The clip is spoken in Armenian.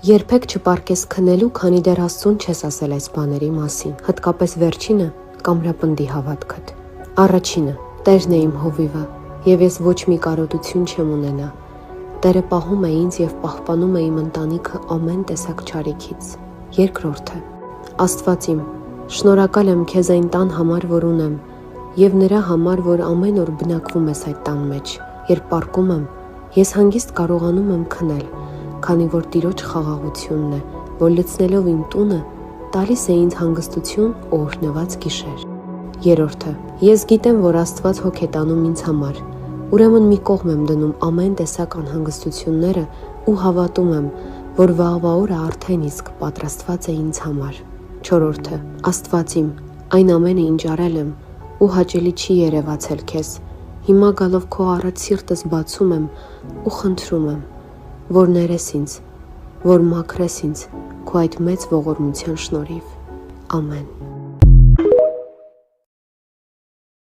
Երբեք չպարկես քնելու, քանի դեռ Աստծուն չես ասել այս բաների մասին, հատկապես վերջինը կամրապնդի հավատքդ։ Առաջինը. Տերն է իմ հովիվը, եւ ես ոչ մի կարոտություն չեմ ունենա։ Տերը պահում է ինձ եւ պահպանում է իմ ընտանիքը ամեն տեսակ չարիքից։ Երկրորդը. Աստված իմ, շնորհակալ եմ քեզ այն տան համար, որ ունեմ, եւ նրա համար, որ ամեն օր բնակվում ես այդ տան մեջ։ Երբ պառկում եմ, ես հանգիստ կարողանում եմ քնել, քանի որ Տիրոջ խաղաղությունն է, որ լցնելով իմ տունը, տալիս է ինձ հանգստություն ու օրհնված գիշեր։ Երրորդը. Ես գիտեմ, որ Աստված հոգ է տանում ինձ համար, ուրեմն մի կողմ եմ դնում ամեն տեսակ անհանգստությունները ու հավատում եմ, որ վաղվա օրը արդեն իսկ պատրաստված է ինձ համար։ Չորրորդը. Աստված իմ, այն ամենը ինչ արել եմ ու հաճելի չի երևացել քեզ, հիմա գալով քո առաջ սիրտս բացում եմ ու խնդրում եմ, որ ներես ինձ, որ մաքրես ինձ քո այդ մեծ ողորմության շնորհիվ։ Ամեն։